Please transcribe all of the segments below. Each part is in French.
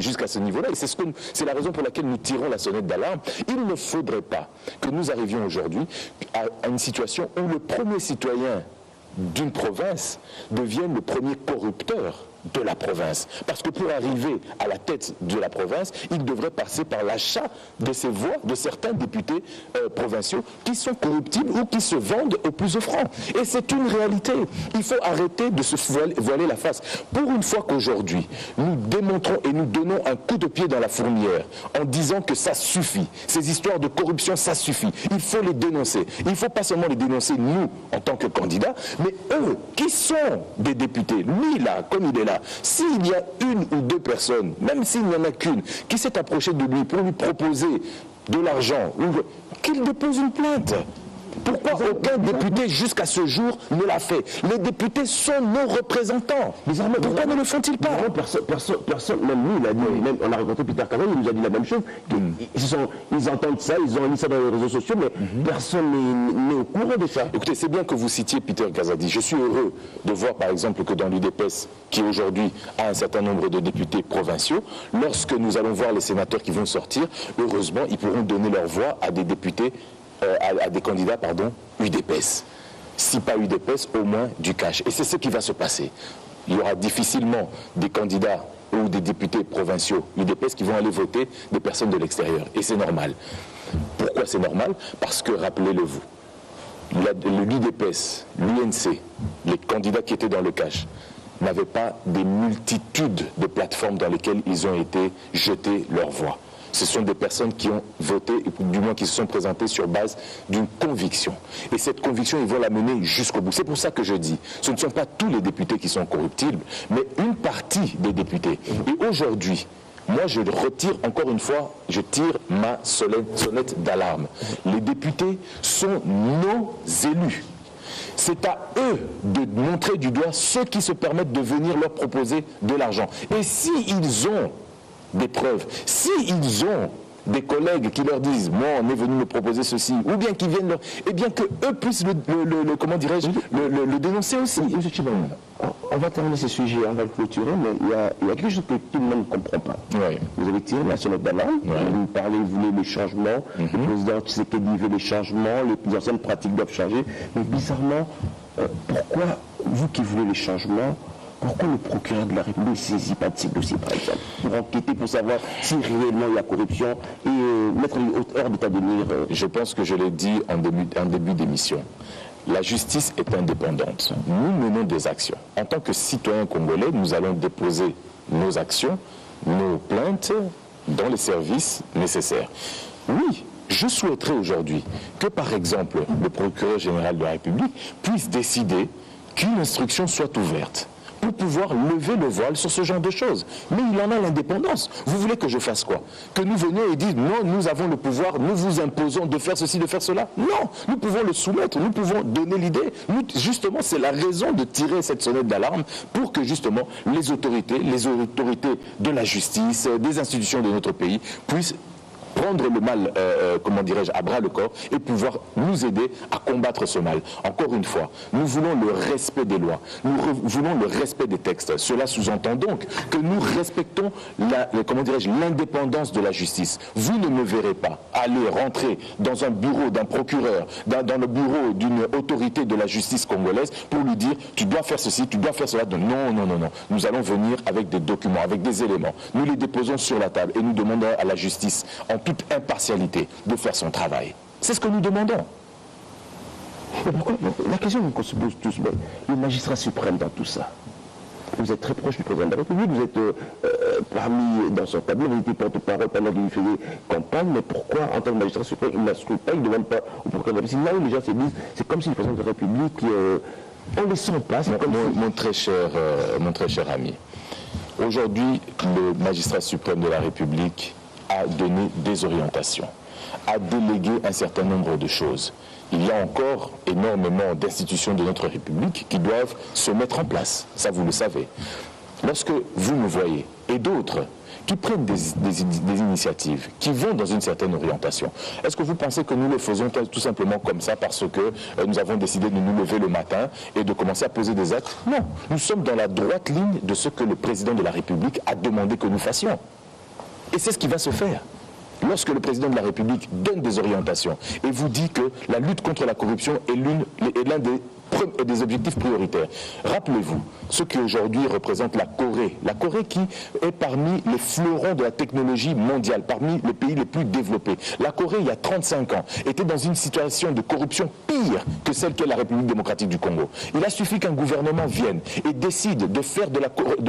jusqu'à ce niveau-là. Et c'est la raison pour laquelle nous tirons la sonnette d'alarme. Il ne faudrait pas que nous arrivions aujourd'hui à une situation où le premier citoyen d'une province devienne le premier corrupteur de la province. Parce que pour arriver à la tête de la province, il devrait passer par l'achat de ces voix de certains députés provinciaux qui sont corruptibles ou qui se vendent au plus offrant. Et c'est une réalité. Il faut arrêter de se voiler la face. Pour une fois qu'aujourd'hui, nous démontrons et nous donnons un coup de pied dans la fourmilière en disant que ça suffit. Ces histoires de corruption, ça suffit. Il faut les dénoncer. Il ne faut pas seulement les dénoncer, nous, en tant que candidats, mais eux, qui sont des députés. Lui, là, comme il est là, s'il y a une ou deux personnes, même s'il n'y en a qu'une, qui s'est approchée de lui pour lui proposer de l'argent, qu'il dépose une plainte. Pourquoi aucun député jusqu'à ce jour ne l'a fait? Les députés sont nos représentants. Pourquoi ne le font-ils pas? Personne, même lui, il a dit, même, on a rencontré Peter Caron, il nous a dit la même chose. Ils entendent ça, ils ont mis ça dans les réseaux sociaux, mais personne n'est au courant de ça. Écoutez, c'est bien que vous citiez Peter Kazadi. Je suis heureux de voir, par exemple, que dans l'UDPS, qui aujourd'hui a un certain nombre de députés provinciaux, lorsque nous allons voir les sénateurs qui vont sortir, heureusement, ils pourront donner leur voix à des députés à des candidats, UDPS. Si pas UDPS, au moins du cash. Et c'est ce qui va se passer. Il y aura difficilement des candidats ou des députés provinciaux UDPS qui vont aller voter des personnes de l'extérieur. Et c'est normal. Pourquoi c'est normal? Parce que, rappelez-le-vous, l'UDPS, l'UNC, les candidats qui étaient dans le cash, n'avaient pas des multitudes de plateformes dans lesquelles ils ont été jetés leur voix. Ce sont des personnes qui ont voté, du moins qui se sont présentées sur base d'une conviction. Et cette conviction, ils vont la mener jusqu'au bout. C'est pour ça que je dis, ce ne sont pas tous les députés qui sont corruptibles, mais une partie des députés. Et aujourd'hui, moi je retire encore une fois, je tire ma sonnette d'alarme. Les députés sont nos élus. C'est à eux de montrer du doigt ceux qui se permettent de venir leur proposer de l'argent. Et s'ils ont des preuves, s'ils ont des collègues qui leur disent, moi on est venu me proposer ceci, ou bien qu'ils viennent leur... Eh bien que eux puissent comment dirais-je, le dénoncer aussi. On va terminer ce sujet, on va le clôturer, mais il y a quelque chose que tout le monde ne comprend pas. Oui. Vous avez tiré la sonnette d'alarme, vous parlez, vous voulez les changements, le président Tshisekedi veut les changements, les plus anciennes pratiques doivent changer, mais bizarrement, pourquoi, vous qui voulez les changements, pourquoi le procureur de la République ne saisit pas de ces dossiers, par exemple, pour enquêter, pour savoir si réellement il y a corruption et mettre hors d'état de nuire Je pense que je l'ai dit en début d'émission. La justice est indépendante. Nous menons des actions. En tant que citoyens congolais, nous allons déposer nos actions, nos plaintes dans les services nécessaires. Oui, je souhaiterais aujourd'hui que, par exemple, le procureur général de la République puisse décider qu'une instruction soit ouverte pour pouvoir lever le voile sur ce genre de choses. Mais il en a l'indépendance. Vous voulez que je fasse quoi? Que nous venions et disions, non, nous avons le pouvoir, nous vous imposons de faire ceci, de faire cela? Non, nous pouvons le soumettre, nous pouvons donner l'idée. Justement, c'est la raison de tirer cette sonnette d'alarme pour que justement les autorités de la justice, des institutions de notre pays puissent prendre le mal, comment dirais-je, à bras le corps et pouvoir nous aider à combattre ce mal. Encore une fois, nous voulons le respect des lois, nous voulons le respect des textes. Cela sous-entend donc que nous respectons l'indépendance de la justice. Vous ne me verrez pas aller rentrer dans un bureau d'un procureur, dans le bureau d'une autorité de la justice congolaise pour lui dire tu dois faire ceci, tu dois faire cela. Non, non, non, non. Nous allons venir avec des documents, avec des éléments. Nous les déposons sur la table et nous demandons à la justice, en toute impartialité, de faire son travail. C'est ce que nous demandons. Pourquoi, la question qu'on se pose tous, mais le magistrat suprême dans tout ça, vous êtes très proche du président de la République, vous êtes parmi dans son cabinet, vous étiez porte-parole pendant qu'il faisait campagne, mais pourquoi en tant que magistrat suprême, il n'instruit pas, il ne demande pas au procureur de la République? Là où les gens se disent, c'est comme si le président de la République, on les sent pas. Mon très cher ami, aujourd'hui, le magistrat suprême de la République a donné des orientations, a délégué un certain nombre de choses. Il y a encore énormément d'institutions de notre République qui doivent se mettre en place, ça vous le savez. Lorsque vous me voyez, et d'autres, qui prennent des initiatives, qui vont dans une certaine orientation, est-ce que vous pensez que nous le faisons tout simplement comme ça parce que nous avons décidé de nous lever le matin et de commencer à poser des actes? Non, nous sommes dans la droite ligne de ce que le président de la République a demandé que nous fassions. Et c'est ce qui va se faire. Lorsque le président de la République donne des orientations et vous dit que la lutte contre la corruption est l'un des objectifs prioritaires. Rappelez-vous, ce qui aujourd'hui représente la Corée qui est parmi les fleurons de la technologie mondiale, parmi les pays les plus développés. La Corée, il y a 35 ans, était dans une situation de corruption pire que celle qu'est la République démocratique du Congo. Il a suffi qu'un gouvernement vienne et décide de faire de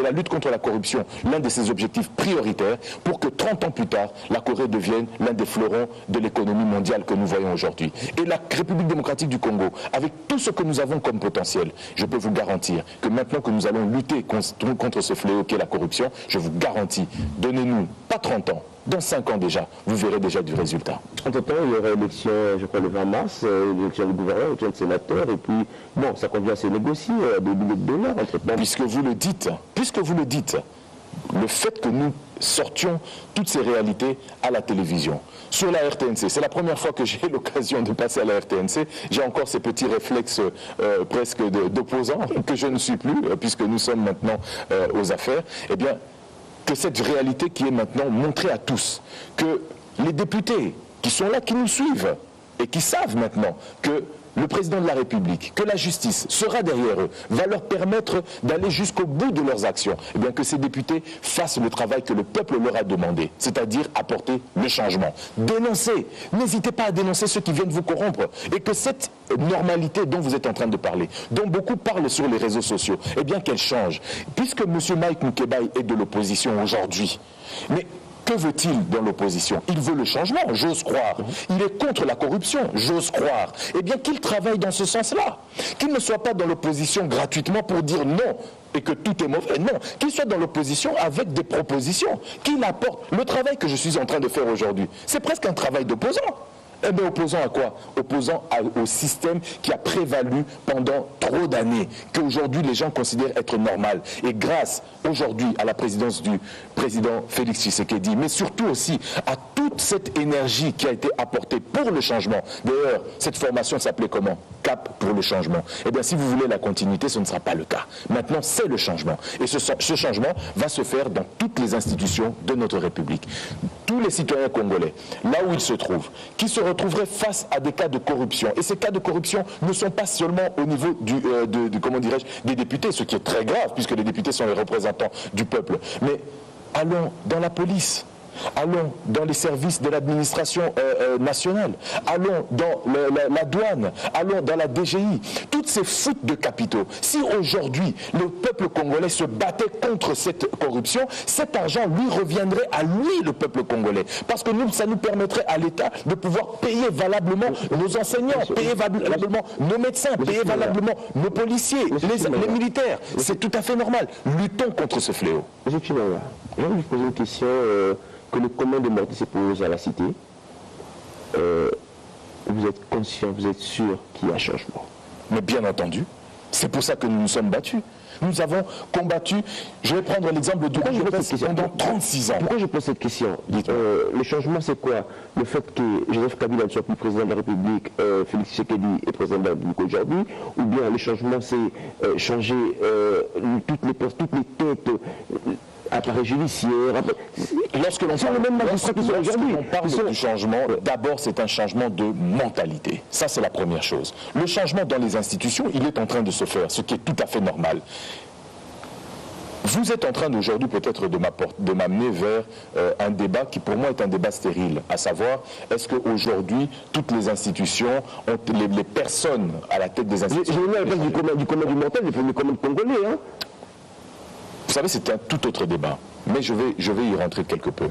la lutte contre la corruption l'un de ses objectifs prioritaires pour que 30 ans plus tard, la Corée devienne l'un des fleurons de l'économie mondiale que nous voyons aujourd'hui. Et la République démocratique du Congo, avec tout ce que nous avons comme potentiel, je peux vous garantir que maintenant que nous allons lutter contre ce fléau qu'est la corruption, je vous garantis, donnez-nous pas 30 ans, dans 5 ans déjà, vous verrez déjà du résultat. Entre-temps, il y aura élection, je crois, le 20 mars, élection du gouverneur, élection de sénateur, et puis, bon, ça convient à se négocier des milliers de dollars, entre-temps. Puisque vous le dites, le fait que nous sortions toutes ces réalités à la télévision, sur la RTNC, c'est la première fois que j'ai l'occasion de passer à la RTNC, j'ai encore ces petits réflexes presque d'opposant, que je ne suis plus, puisque nous sommes maintenant aux affaires, eh bien, que cette réalité qui est maintenant montrée à tous, que les députés qui sont là, qui nous suivent, et qui savent maintenant que le président de la République, que la justice sera derrière eux, va leur permettre d'aller jusqu'au bout de leurs actions, et bien que ces députés fassent le travail que le peuple leur a demandé, c'est-à-dire apporter le changement. Dénoncez, n'hésitez pas à dénoncer ceux qui viennent vous corrompre, et que cette normalité dont vous êtes en train de parler, dont beaucoup parlent sur les réseaux sociaux, eh bien qu'elle change. Puisque M. Mike Moukebaï est de l'opposition aujourd'hui, mais que veut-il dans l'opposition? Il veut le changement, j'ose croire. Il est contre la corruption, j'ose croire. Eh bien qu'il travaille dans ce sens-là. Qu'il ne soit pas dans l'opposition gratuitement pour dire non et que tout est mauvais. Non, qu'il soit dans l'opposition avec des propositions. Qu'il apporte le travail que je suis en train de faire aujourd'hui. C'est presque un travail d'opposant. Eh bien, opposant à quoi? Opposant au système qui a prévalu pendant trop d'années, qu'aujourd'hui les gens considèrent être normal. Et grâce aujourd'hui à la présidence du président Félix Tshisekedi, mais surtout aussi à toute cette énergie qui a été apportée pour le changement. D'ailleurs, cette formation s'appelait comment? Cap pour le changement. Eh bien, si vous voulez la continuité, ce ne sera pas le cas. Maintenant, c'est le changement. Et ce changement va se faire dans toutes les institutions de notre République. Tous les citoyens congolais, là où ils se trouvent, qui se retrouveraient face à des cas de corruption. Et ces cas de corruption ne sont pas seulement au niveau comment dirais-je, des députés, ce qui est très grave, puisque les députés sont les représentants du peuple. Mais allons dans la police. Allons dans les services de l'administration nationale, allons dans la douane, allons dans la DGI, toutes ces fuites de capitaux. Si aujourd'hui le peuple congolais se battait contre cette corruption, cet argent lui reviendrait à lui, le peuple congolais. Parce que ça nous permettrait à l'État de pouvoir payer valablement nos enseignants, payer valablement nos médecins, payer valablement nos policiers, les militaires. C'est tout à fait normal. Luttons contre ce fléau. J'ai envie de vous poser une question que le commun des mortels se pose à la cité. Vous êtes conscient, vous êtes sûr qu'il y a un changement? Mais bien entendu, c'est pour ça que nous nous sommes battus. Nous avons combattu, je vais prendre l'exemple du pendant 36 ans. Pourquoi je pose cette question? Le changement, c'est quoi? Le fait que Joseph Kabila ne soit plus président de la République, Félix Tshisekedi est président de la République aujourd'hui, ou bien le changement, c'est changer toutes les têtes, appareil judiciaire. Lorsque l'on parle du changement, d'abord c'est un changement de mentalité. Ça c'est la première chose. Le changement dans les institutions, il est en train de se faire, ce qui est tout à fait normal. Vous êtes en train d'aujourd'hui peut-être de m'amener vers un débat qui pour moi est un débat stérile, à savoir, est-ce qu'aujourd'hui toutes les institutions, les personnes à la tête des institutions... Je vais à la place du commun du mental, du commun congolais, hein. Vous savez, c'est un tout autre débat, mais je vais y rentrer quelque peu.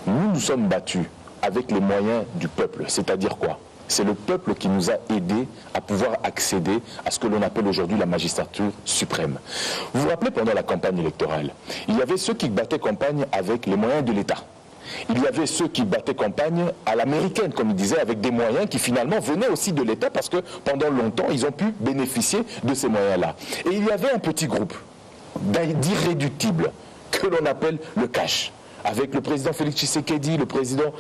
Nous nous sommes battus avec les moyens du peuple, c'est-à-dire quoi? C'est le peuple qui nous a aidés à pouvoir accéder à ce que l'on appelle aujourd'hui la magistrature suprême. Vous vous rappelez, pendant la campagne électorale, il y avait ceux qui battaient campagne avec les moyens de l'État. Il y avait ceux qui battaient campagne à l'américaine, comme ils disaient, avec des moyens qui finalement venaient aussi de l'État parce que pendant longtemps, ils ont pu bénéficier de ces moyens-là. Et il y avait un petit groupe d'irréductibles que l'on appelle le cash, avec le président Félix Tshisekedi, le président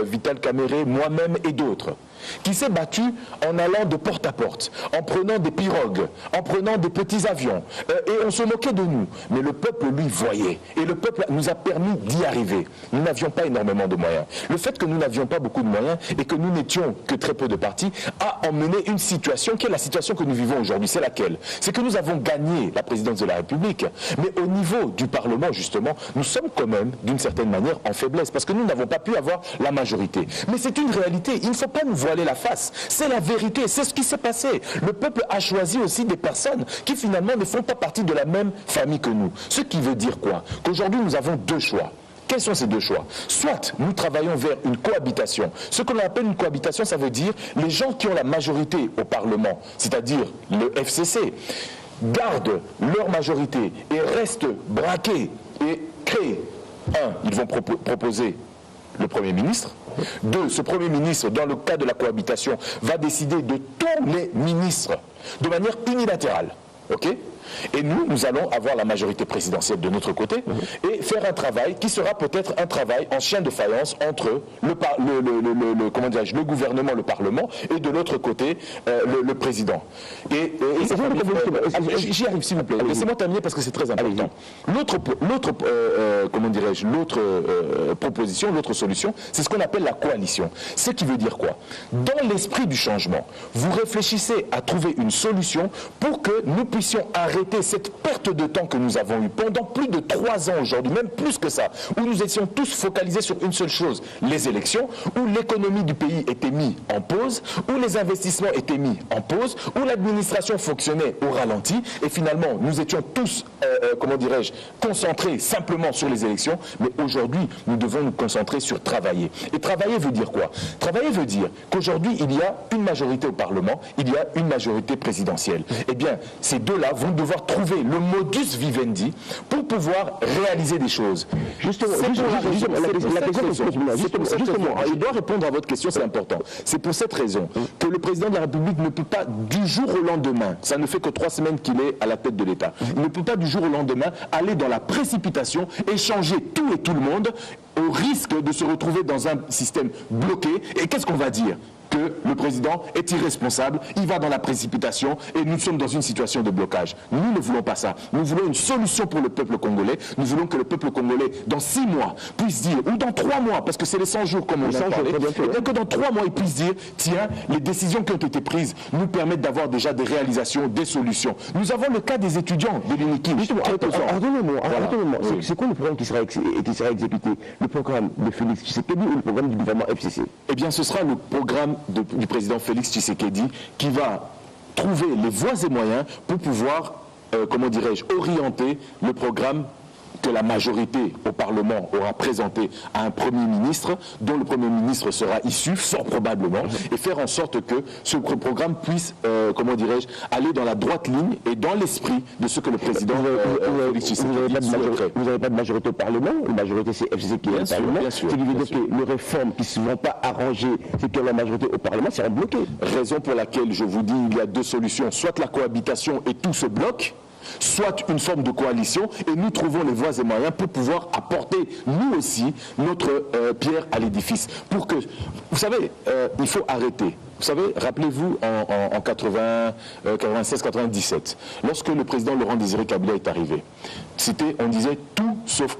Vital Kamerhe, moi-même et d'autres. qui s'est battu en allant de porte à porte, en prenant des pirogues, en prenant des petits avions, et on se moquait de nous. Mais le peuple, lui, voyait. Et le peuple nous a permis d'y arriver. Nous n'avions pas énormément de moyens. Le fait que nous n'avions pas beaucoup de moyens et que nous n'étions que très peu de partis a emmené une situation qui est la situation que nous vivons aujourd'hui. C'est laquelle? C'est que nous avons gagné la présidence de la République, mais au niveau du Parlement, justement, nous sommes quand même, d'une certaine manière, en faiblesse, parce que nous n'avons pas pu avoir la majorité. Mais c'est une réalité, il ne faut pas nous voiler la face. C'est la vérité, c'est ce qui s'est passé. Le peuple a choisi aussi des personnes qui finalement ne font pas partie de la même famille que nous. Ce qui veut dire quoi? Qu'aujourd'hui nous avons deux choix. Quels sont ces deux choix? Soit nous travaillons vers une cohabitation. Ce que l'on appelle une cohabitation, ça veut dire les gens qui ont la majorité au Parlement, c'est-à-dire le FCC, gardent leur majorité et restent braqués et créent. Un, ils vont proposer le Premier ministre. Deux, ce Premier ministre, dans le cas de la cohabitation, va décider de tous les ministres de manière unilatérale. Ok? Et nous allons avoir la majorité présidentielle de notre côté et faire un travail qui sera peut-être un travail en chien de faïence entre le gouvernement, le Parlement, et de l'autre côté, le président. J'y arrive, s'il vous plaît. Laissez-moi terminer parce que c'est très important. L'autre proposition, l'autre solution, c'est ce qu'on appelle la coalition. Ce qui veut dire quoi? Dans l'esprit du changement, vous réfléchissez à trouver une solution pour que nous puissions arrêter cette perte de temps que nous avons eue pendant plus de 3 ans aujourd'hui, même plus que ça, où nous étions tous focalisés sur une seule chose, les élections, où l'économie du pays était mise en pause, où les investissements étaient mis en pause, où l'administration fonctionnait au ralenti, et finalement nous étions tous, concentrés simplement sur les élections, mais aujourd'hui nous devons nous concentrer sur travailler. Et travailler veut dire quoi? Travailler veut dire qu'aujourd'hui il y a une majorité au Parlement, il y a une majorité présidentielle. Eh bien, ces deux-là vont devoir trouver le modus vivendi pour pouvoir réaliser des choses. Justement, je dois répondre à votre question, c'est important. C'est pour cette raison que le président de la République ne peut pas du jour au lendemain, ça ne fait que 3 semaines qu'il est à la tête de l'État, il ne peut pas du jour au lendemain aller dans la précipitation et changer tout et tout le monde au risque de se retrouver dans un système bloqué. Et qu'est-ce qu'on va dire? Que le président est irresponsable, il va dans la précipitation et nous sommes dans une situation de blocage. Nous ne voulons pas ça. Nous voulons une solution pour le peuple congolais. Nous voulons que le peuple congolais, dans 6 mois, puisse dire, ou dans 3 mois, parce que c'est les 100 jours comme on a parlé, et que dans 3 mois, il puisse dire, tiens, les décisions qui ont été prises nous permettent d'avoir déjà des réalisations, des solutions. Nous avons le cas des étudiants de l'UNIKI. C'est quoi le programme qui sera exécuté? Le programme de Félix Tshisekedi ou le programme du gouvernement FCC? Eh bien, ce sera le programme du président Félix Tshisekedi qui va trouver les voies et moyens pour pouvoir, orienter le programme que la majorité au Parlement aura présenté à un Premier ministre, dont le Premier ministre sera issu, fort probablement, et faire en sorte que ce programme puisse, aller dans la droite ligne et dans l'esprit de ce que le président Félix Tshisekedi souhaiterait. Vous n'avez pas de majorité au Parlement, la majorité c'est FCC qui est au Parlement, ce qui veut dire que les réformes qui ne vont pas arranger ceux qui ont la majorité au Parlement seront bloquées. Raison pour laquelle je vous dis il y a 2 solutions, soit la cohabitation et tout se bloque, soit une forme de coalition, et nous trouvons les voies et moyens pour pouvoir apporter, nous aussi, notre pierre à l'édifice. Pour que, vous savez, il faut arrêter. Vous savez, rappelez-vous en 96-97, lorsque le président Laurent Désiré Kabila est arrivé, on disait tout sauf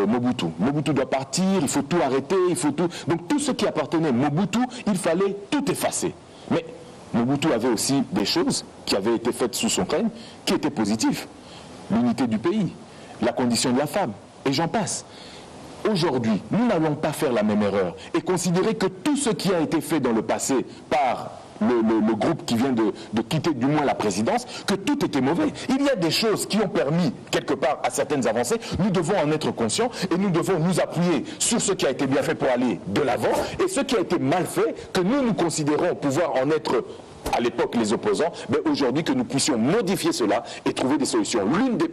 Mobutu. Mobutu doit partir, il faut tout arrêter, il faut tout... Donc tout ce qui appartenait à Mobutu, il fallait tout effacer. Mais Mobutu avait aussi des choses qui avaient été faites sous son règne, qui étaient positives. L'unité du pays, la condition de la femme, et j'en passe. Aujourd'hui, nous n'allons pas faire la même erreur et considérer que tout ce qui a été fait dans le passé par le groupe qui vient de quitter du moins la présidence, que tout était mauvais. Il y a des choses qui ont permis quelque part à certaines avancées. Nous devons en être conscients et nous devons nous appuyer sur ce qui a été bien fait pour aller de l'avant et ce qui a été mal fait, que nous considérons pouvoir en être à l'époque les opposants, mais aujourd'hui que nous puissions modifier cela et trouver des solutions. L'une des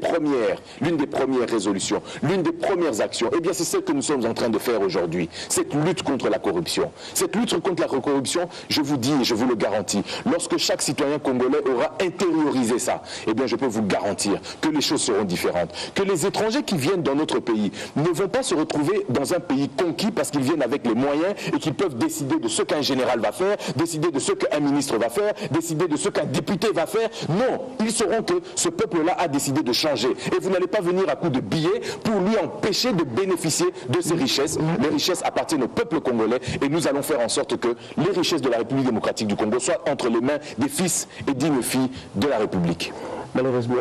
premières résolutions, l'une des premières actions, eh bien c'est celle que nous sommes en train de faire aujourd'hui. Cette lutte contre la corruption. Cette lutte contre la corruption, je vous dis et je vous le garantis, lorsque chaque citoyen congolais aura intériorisé ça, eh bien je peux vous garantir que les choses seront différentes. Que les étrangers qui viennent dans notre pays ne vont pas se retrouver dans un pays conquis parce qu'ils viennent avec les moyens et qu'ils peuvent décider de ce qu'un général va faire, décider de ce qu'un ministre va faire, décider de ce qu'un député va faire. Non, ils sauront que ce peuple-là a décidé de changer. Et vous n'allez pas venir à coup de billets pour lui empêcher de bénéficier de ces richesses. Les richesses appartiennent au peuple congolais et nous allons faire en sorte que les richesses de la République démocratique du Congo soient entre les mains des fils et dignes filles de la République. Malheureusement,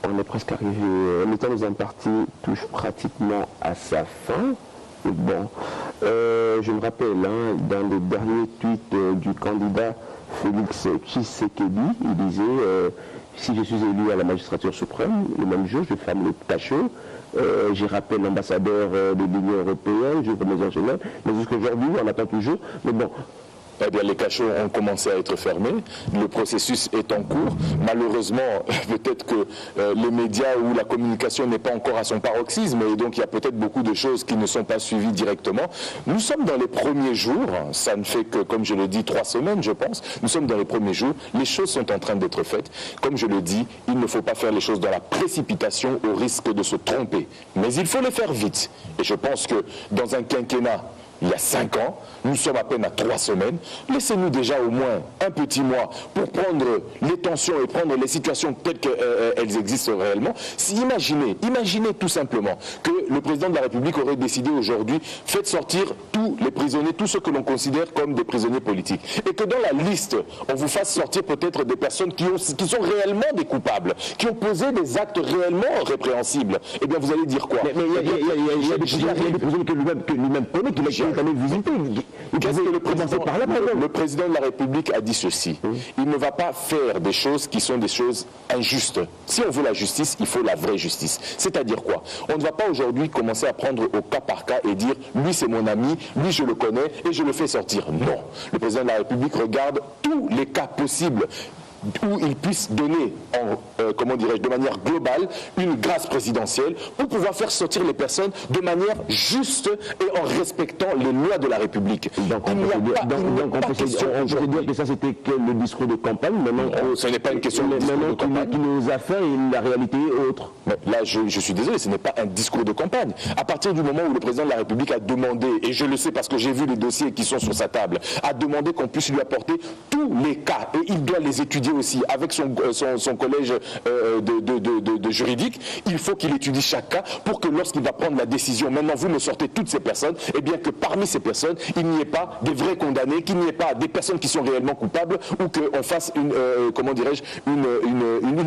on est presque arrivé, le temps des impartis touche pratiquement à sa fin. Bon, je me rappelle, dans les derniers tweets du candidat Félix Tshisekedi, il disait si je suis élu à la magistrature suprême, le même jour, je ferme le cachot. J'y rappelle l'ambassadeur de l'Union européenne, je remets en général, mais jusqu'aujourd'hui, on attend toujours. Mais bon. Eh bien, les cachots ont commencé à être fermés, le processus est en cours. Malheureusement, peut-être que les médias ou la communication n'est pas encore à son paroxysme, et donc il y a peut-être beaucoup de choses qui ne sont pas suivies directement. Nous sommes dans les premiers jours, ça ne fait que, comme je le dis, 3 semaines, je pense. Nous sommes dans les premiers jours, les choses sont en train d'être faites. Comme je le dis, il ne faut pas faire les choses dans la précipitation au risque de se tromper. Mais il faut les faire vite. Et je pense que dans un quinquennat, il y a 5 ans, nous sommes à peine à 3 semaines, laissez-nous déjà au moins un petit mois pour prendre les tensions et prendre les situations telles qu'elles existent réellement. Imaginez tout simplement que le président de la République aurait décidé aujourd'hui, faites sortir tous les prisonniers, tous ceux que l'on considère comme des prisonniers politiques. Et que dans la liste, on vous fasse sortir peut-être des personnes qui sont réellement des coupables, qui ont posé des actes réellement répréhensibles. Eh bien, vous allez dire quoi? Mais il y a des prisonniers que lui-même connaît, qu'il a allé visiter. Le président de la République a dit ceci. Il ne va pas faire des choses qui sont des choses injustes. Si on veut la justice, il faut la vraie justice. C'est-à-dire quoi? On ne va pas aujourd'hui commencer à prendre au cas par cas et dire lui c'est mon ami, lui je le connais et je le fais sortir. Non. Le président de la République regarde tous les cas possibles où il puisse donner, de manière globale, une grâce présidentielle pour pouvoir faire sortir les personnes de manière juste et en respectant les lois de la République. Donc on peut dire que ça c'était que le discours de campagne, maintenant ce n'est pas une question de discours de campagne. Qui nous a fait et la réalité est autre. Mais là, je suis désolé, ce n'est pas un discours de campagne. À partir du moment où le président de la République a demandé, et je le sais parce que j'ai vu les dossiers qui sont sur sa table, a demandé qu'on puisse lui apporter tous les cas, et il doit les étudier aussi avec son collège de juridique, il faut qu'il étudie chaque cas pour que lorsqu'il va prendre la décision, maintenant vous me sortez toutes ces personnes, et bien que parmi ces personnes, il n'y ait pas des vrais condamnés, qu'il n'y ait pas des personnes qui sont réellement coupables, ou qu'on fasse une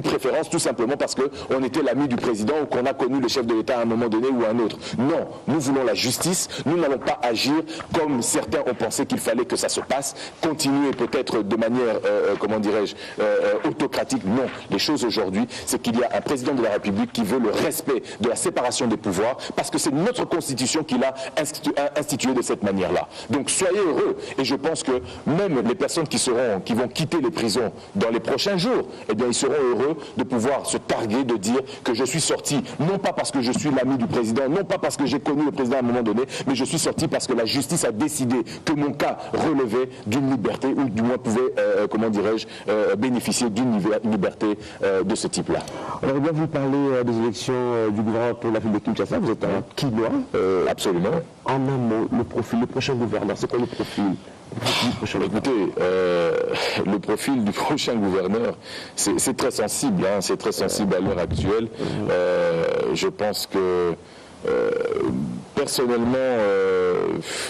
préférence tout simplement parce qu'on était l'ami du président ou qu'on a connu le chef de l'État à un moment donné ou à un autre. Non, nous voulons la justice, nous n'allons pas agir comme certains ont pensé qu'il fallait que ça se passe, continuer peut-être de manière, autocratique. Non, les choses aujourd'hui, c'est qu'il y a un président de la République qui veut le respect de la séparation des pouvoirs, parce que c'est notre constitution qui l'a institué de cette manière-là. Donc soyez heureux, et je pense que même les personnes qui vont quitter les prisons dans les prochains jours, eh bien ils seront heureux de pouvoir se targuer, de dire que je suis sorti, non pas parce que je suis l'ami du président, non pas parce que j'ai connu le président à un moment donné, mais je suis sorti parce que la justice a décidé que mon cas relevait d'une liberté, ou du moins pouvait, bénéficier d'une liberté de ce type-là. Alors, bien, vous parlez des élections du gouvernement pour la ville de Kinshasa, vous êtes un Kinois. Absolument. En un mot, le prochain gouverneur, c'est quoi le profil? Écoutez, le profil du prochain gouverneur, c'est très sensible, c'est très sensible à l'heure actuelle. Je pense que personnellement,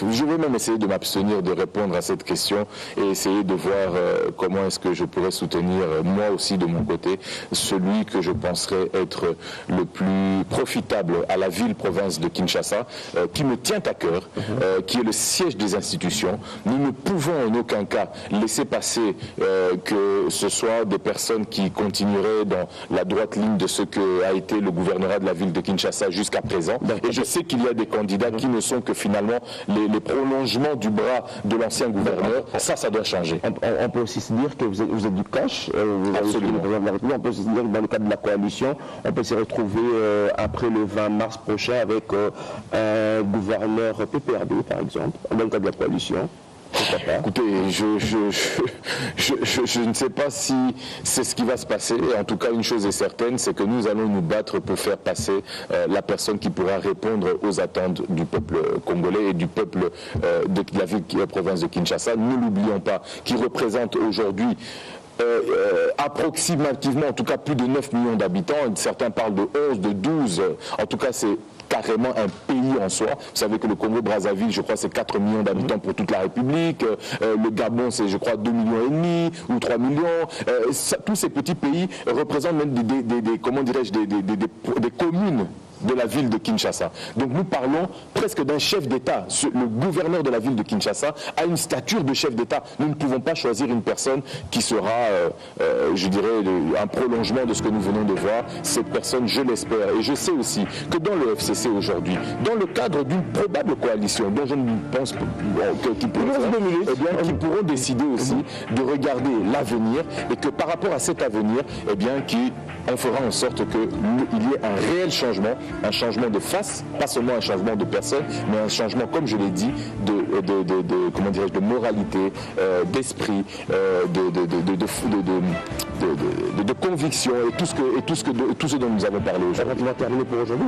je vais même essayer de m'abstenir de répondre à cette question et essayer de voir comment est-ce que je pourrais soutenir, moi aussi de mon côté, celui que je penserais être le plus profitable à la ville-province de Kinshasa, qui me tient à cœur, qui est le siège des institutions. Nous ne pouvons en aucun cas laisser passer que ce soit des personnes qui continueraient dans la droite ligne de ce que a été le gouvernorat de la ville de Kinshasa jusqu'à présent. Et je sais qu'il y a des candidats candidats qui ne sont que finalement les prolongements du bras de l'ancien gouverneur. Ça doit changer. On peut aussi se dire que vous êtes du cash, Absolument. On peut aussi se dire que dans le cadre de la coalition, on peut se retrouver après le 20 mars prochain avec un gouverneur PPRD, par exemple, dans le cadre de la coalition. Écoutez, je ne sais pas si c'est ce qui va se passer. En tout cas, une chose est certaine, c'est que nous allons nous battre pour faire passer la personne qui pourra répondre aux attentes du peuple congolais et du peuple de la ville province de Kinshasa. Ne l'oublions pas, qui représente aujourd'hui approximativement, en tout cas plus de 9 millions d'habitants. Certains parlent de 11, de 12. En tout cas, c'est carrément un pays en soi. Vous savez que le Congo-Brazzaville, je crois, c'est 4 millions d'habitants pour toute la République. Le Gabon, c'est, je crois, 2,5 millions ou 3 millions. Tous ces petits pays représentent même comment dirais-je, des communes de la ville de Kinshasa. Donc nous parlons presque d'un chef d'État. Le gouverneur de la ville de Kinshasa a une stature de chef d'État. Nous ne pouvons pas choisir une personne qui sera, je dirais, un prolongement de ce que nous venons de voir. Cette personne, je l'espère, et je sais aussi que dans le FCC aujourd'hui, dans le cadre d'une probable coalition, dont je ne pense pas qu'ils pourront décider aussi de regarder l'avenir, et que par rapport à cet avenir, eh bien, on fera en sorte qu'il y ait un réel changement, un changement de face, pas seulement un changement de personne, mais un changement, comme je l'ai dit, comment dirais-je, de moralité, d'esprit, de conviction et tout ce dont nous avons parlé aujourd'hui. On va terminer pour aujourd'hui.